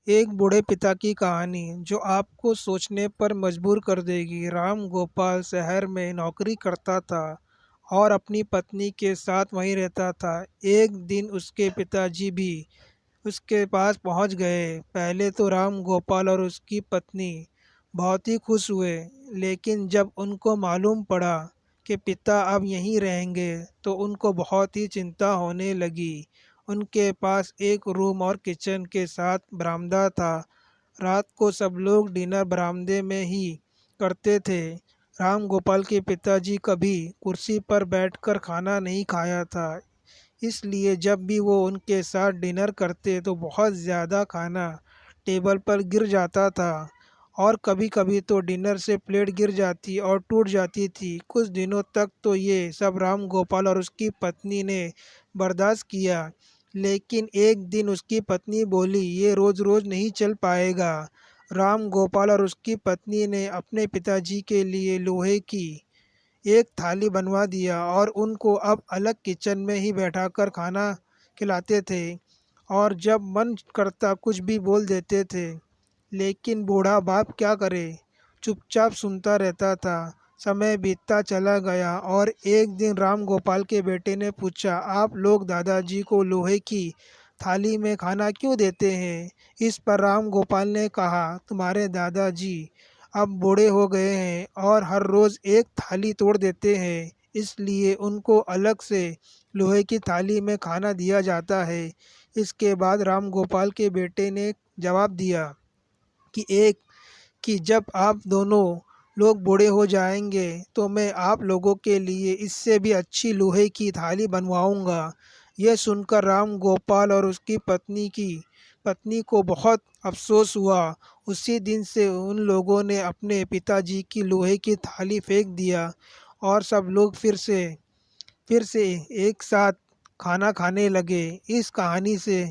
एक बूढ़े पिता की कहानी जो आपको सोचने पर मजबूर कर देगी। राम गोपाल शहर में नौकरी करता था और अपनी पत्नी के साथ वहीं रहता था। एक दिन उसके पिताजी भी उसके पास पहुंच गए। पहले तो राम गोपाल और उसकी पत्नी बहुत ही खुश हुए, लेकिन जब उनको मालूम पड़ा कि पिता अब यहीं रहेंगे तो उनको बहुत ही चिंता होने लगी। उनके पास एक रूम और किचन के साथ बरामदा था। रात को सब लोग डिनर बरामदे में ही करते थे। राम गोपाल के पिताजी कभी कुर्सी पर बैठकर खाना नहीं खाया था, इसलिए जब भी वो उनके साथ डिनर करते तो बहुत ज़्यादा खाना टेबल पर गिर जाता था और कभी-कभी तो डिनर से प्लेट गिर जाती और टूट जाती थी। कुछ दिनों तक तो ये सब राम गोपाल और उसकी पत्नी ने बर्दाश्त किया, लेकिन एक दिन उसकी पत्नी बोली, ये रोज़-रोज़ नहीं चल पाएगा। राम गोपाल और उसकी पत्नी ने अपने पिताजी के लिए लोहे की एक थाली बनवा दिया और उनको अब अलग किचन में ही बैठाकर खाना खिलाते थे और जब मन करता कुछ भी बोल देते थे। लेकिन बूढ़ा बाप क्या करे, चुपचाप सुनता रहता था। समय बीतता चला गया और एक दिन राम गोपाल के बेटे ने पूछा, आप लोग दादाजी को लोहे की थाली में खाना क्यों देते हैं? इस पर राम गोपाल ने कहा, तुम्हारे दादाजी अब बूढ़े हो गए हैं और हर रोज़ एक थाली तोड़ देते हैं, इसलिए उनको अलग से लोहे की थाली में खाना दिया जाता है। इसके बाद राम गोपाल के बेटे ने जवाब दिया कि जब आप दोनों लोग बूढ़े हो जाएंगे तो मैं आप लोगों के लिए इससे भी अच्छी लोहे की थाली बनवाऊंगा। यह सुनकर राम गोपाल और उसकी पत्नी को बहुत अफसोस हुआ। उसी दिन से उन लोगों ने अपने पिताजी की लोहे की थाली फेंक दिया और सब लोग फिर से एक साथ खाना खाने लगे। इस कहानी से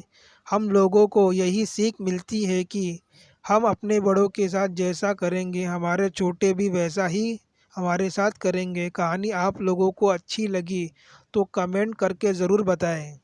हम लोगों को यही सीख मिलती है कि हम अपने बड़ों के साथ जैसा करेंगे हमारे छोटे भी वैसा ही हमारे साथ करेंगे। कहानी आप लोगों को अच्छी लगी तो कमेंट करके ज़रूर बताएं।